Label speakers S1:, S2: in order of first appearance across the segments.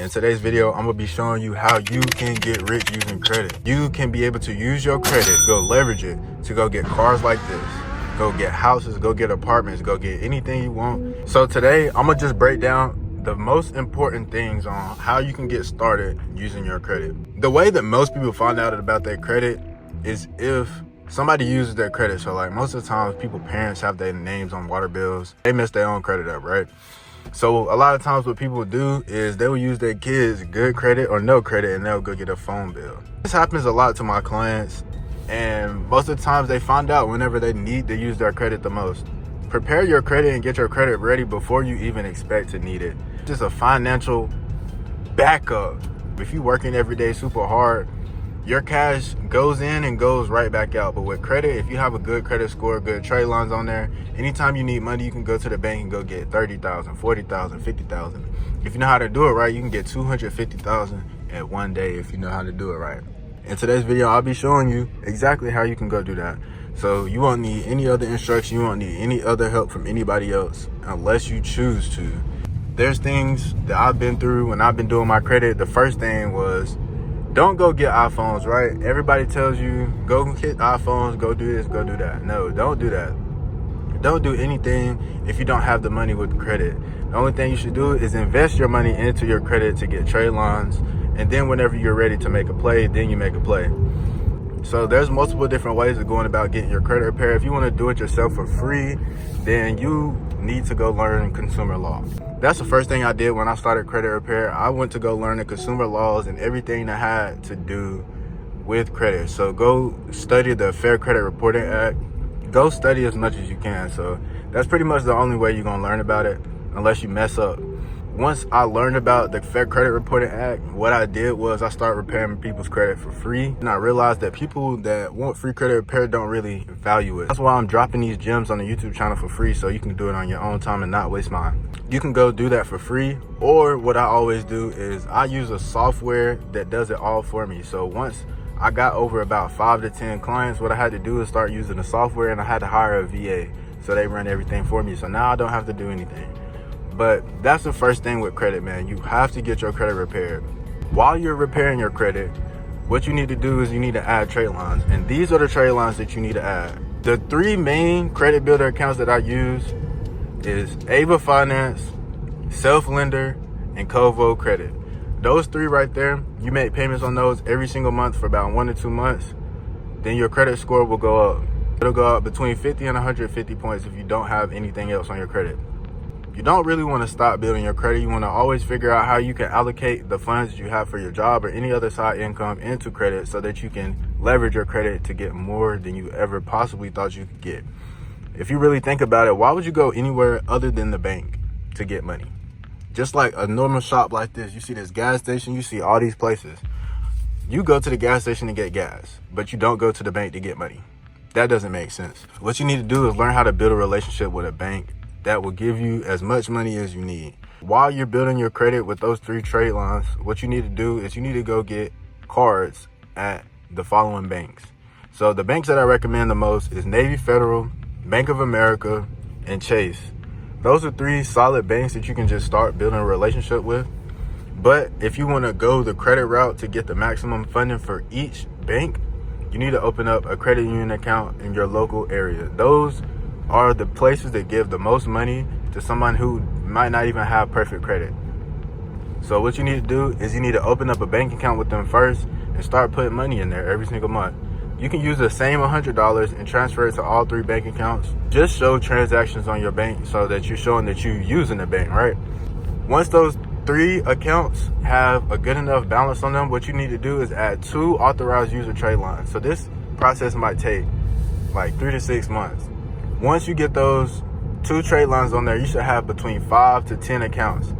S1: In today's video, I'm gonna be showing you how you can get rich using credit. You can be able to use your credit, go leverage it to go get cars like this, go get houses, go get apartments, go get anything you want. So today, I'm gonna just break down the most important things on how you can get started using your credit. The way that most people find out about their credit is if somebody uses their credit. So like most of the time, parents have their names on water bills, they mess their own credit up, right? So a lot of times what people do is they will use their kids' good credit or no credit and they'll go get a phone bill. This happens a lot to my clients, and most of the times they find out whenever they need to use their credit the most. Prepare your credit and get your credit ready before you even expect to need it. Just a financial backup. If you're working every day super hard, your cash goes in and goes right back out. But with credit, if you have a good credit score, good trade lines on there, anytime you need money, you can go to the bank and go get $30,000, $40,000, $50,000. If you know how to do it right, you can get $250,000 at one day if you know how to do it right. In today's video, I'll be showing you exactly how you can go do that. So you won't need any other instruction, you won't need any other help from anybody else unless you choose to. There's things that I've been through when I've been doing my credit. The first thing was, don't go get iPhones, right? Everybody tells you, go get iPhones, go do this, go do that. No, don't do that. Don't do anything if you don't have the money with credit. The only thing you should do is invest your money into your credit to get trade lines. And then whenever you're ready to make a play, then you make a play. So there's multiple different ways of going about getting your credit repaired. If you want to do it yourself for free, then you need to go learn consumer law. That's the first thing I did when I started credit repair. I went to go learn the consumer laws and everything that had to do with credit. So go study the Fair Credit Reporting Act. Go study as much as you can. So that's pretty much the only way you're gonna learn about it unless you mess up. Once I learned about the Fair Credit Reporting Act, what I did was I started repairing people's credit for free. And I realized that people that want free credit repair don't really value it. That's why I'm dropping these gems on the YouTube channel for free, so you can do it on your own time and not waste mine. You can go do that for free, or what I always do is I use a software that does it all for me. So once I got over about 5 to 10 clients, what I had to do is start using the software, and I had to hire a VA. So they run everything for me. So now I don't have to do anything. But that's the first thing with credit, man. You have to get your credit repaired. While you're repairing your credit, what you need to do is you need to add trade lines. And these are the trade lines that you need to add. The 3 main credit builder accounts that I use is Ava Finance, Self-Lender, and KOVO Credit. Those 3 right there, you make payments on those every single month for about 1 to 2 months. Then your credit score will go up. It'll go up between 50 and 150 points if you don't have anything else on your credit. You don't really want to stop building your credit. You want to always figure out how you can allocate the funds that you have for your job or any other side income into credit so that you can leverage your credit to get more than you ever possibly thought you could get. If you really think about it, why would you go anywhere other than the bank to get money? Just like a normal shop like this, you see this gas station, you see all these places. You go to the gas station to get gas, but you don't go to the bank to get money. That doesn't make sense. What you need to do is learn how to build a relationship with a bank that will give you as much money as you need. While you're building your credit with those 3 trade lines, what you need to do is you need to go get cards at the following banks. So the banks that I recommend the most is Navy Federal, Bank of America, and Chase. Those are 3 solid banks that you can just start building a relationship with. But if you want to go the credit route to get the maximum funding for each bank, you need to open up a credit union account in your local area. Those are the places that give the most money to someone who might not even have perfect credit. So what you need to do is you need to open up a bank account with them first and start putting money in there every single month. You can use the same $100 and transfer it to all 3 bank accounts. Just show transactions on your bank so that you're showing that you're using the bank, right? Once those 3 accounts have a good enough balance on them, what you need to do is add 2 authorized user trade lines. So this process might take like 3 to 6 months. Once you get those 2 trade lines on there, you should have between 5 to 10 accounts.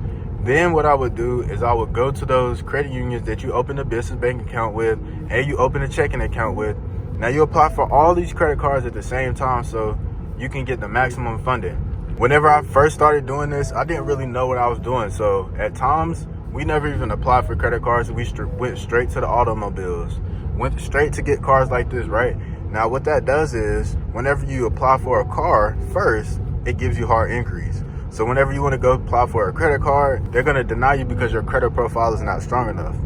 S1: Then what I would do is I would go to those credit unions that you open a business bank account with and you open a checking account with. Now you apply for all these credit cards at the same time so you can get the maximum funding. Whenever I first started doing this, I didn't really know what I was doing. So at times, we never even applied for credit cards. We went straight to the automobiles, went straight to get cars like this, right? Now, what that does is whenever you apply for a car first, it gives you hard inquiries. So whenever you want to go apply for a credit card, they're going to deny you because your credit profile is not strong enough.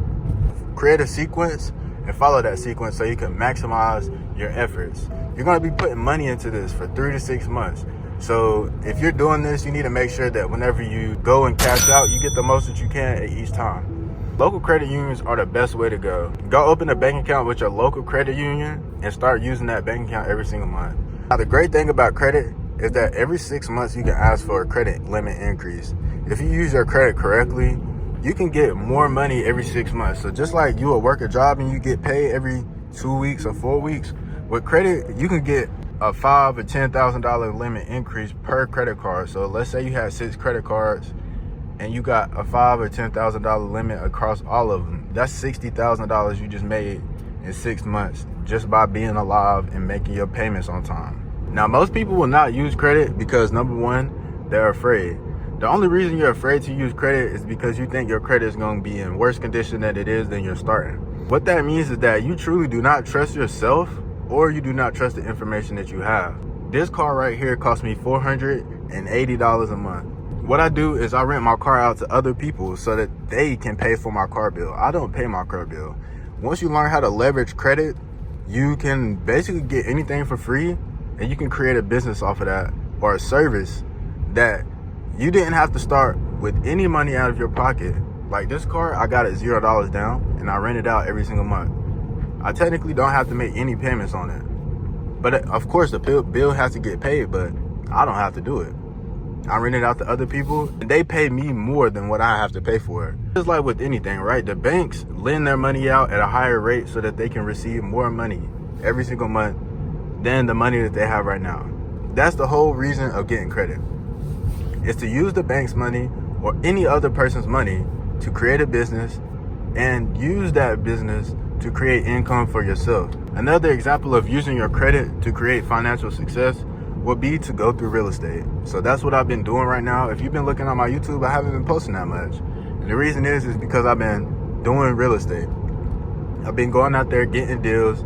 S1: Create a sequence and follow that sequence so you can maximize your efforts. You're going to be putting money into this for 3 to 6 months. So if you're doing this, you need to make sure that whenever you go and cash out, you get the most that you can at each time. Local credit unions are the best way to go. Go open a bank account with your local credit union and start using that bank account every single month. Now, the great thing about credit is that every 6 months you can ask for a credit limit increase. If you use your credit correctly, you can get more money every 6 months. So just like you will work a job and you get paid every 2 weeks or 4 weeks, with credit, you can get a $5,000 or $10,000 limit increase per credit card. So let's say you had 6 credit cards and you got a $5,000 or $10,000 limit across all of them. That's $60,000 you just made in 6 months just by being alive and making your payments on time. Now, most people will not use credit because, number one, they're afraid. The only reason you're afraid to use credit is because you think your credit is going to be in worse condition than it is than you're starting. What that means is that you truly do not trust yourself, or you do not trust the information that you have. This car right here cost me $480 a month. What I do is I rent my car out to other people so that they can pay for my car bill. I don't pay my car bill. Once you learn how to leverage credit, you can basically get anything for free, and you can create a business off of that, or a service that you didn't have to start with any money out of your pocket. Like this car, I got it $0 down and I rent it out every single month. I technically don't have to make any payments on it. But of course the bill has to get paid, but I don't have to do it. I rent it out to other people and they pay me more than what I have to pay for it. Just like with anything, right? The banks lend their money out at a higher rate so that they can receive more money every single month than the money that they have right now. That's the whole reason of getting credit. It's to use the bank's money or any other person's money to create a business and use that business to create income for yourself. Another example of using your credit to create financial success would be to go through real estate. So that's what I've been doing right now. If you've been looking on my YouTube, I haven't been posting that much. And the reason is because I've been doing real estate. I've been going out there getting deals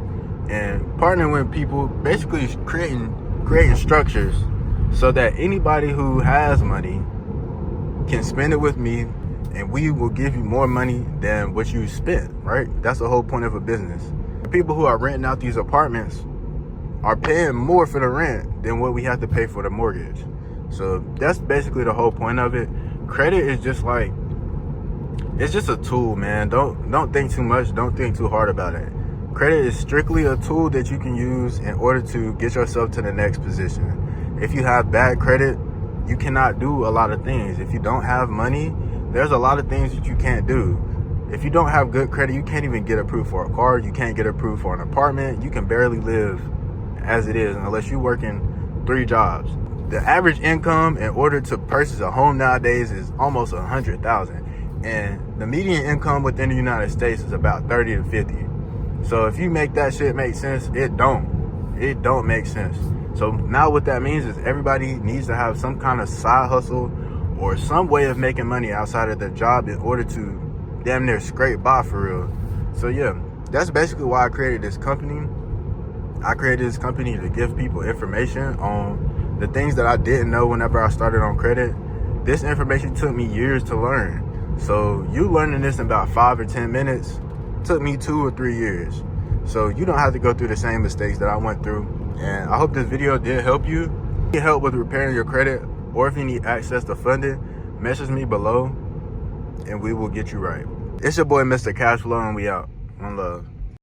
S1: and partnering with people, basically creating structures so that anybody who has money can spend it with me, and we will give you more money than what you spent, right? That's the whole point of a business. The people who are renting out these apartments are paying more for the rent than what we have to pay for the mortgage. So that's basically the whole point of it. Credit is just like, it's just a tool, man. Don't think too much. Don't think too hard about it. Credit is strictly a tool that you can use in order to get yourself to the next position. If you have bad credit, you cannot do a lot of things. If you don't have money, there's a lot of things that you can't do. If you don't have good credit, you can't even get approved for a car. You can't get approved for an apartment. You can barely live as it is unless you're working 3 jobs. The average income in order to purchase a home nowadays is almost $100,000, and the median income within the United States is about 30 to 50. So if you make that shit make sense, it don't make sense. So now what that means is everybody needs to have some kind of side hustle or some way of making money outside of their job in order to damn near scrape by for real. So yeah, that's basically why I created this company. I created this company to give people information on the things that I didn't know whenever I started on credit. This information took me years to learn. So you learning this in about 5 or 10 minutes took me 2 or 3 years. So you don't have to go through the same mistakes that I went through. And I hope this video did help you. If you need help with repairing your credit, or if you need access to funding, message me below and we will get you right. It's your boy, Mr. Cashflow, and we out. One love.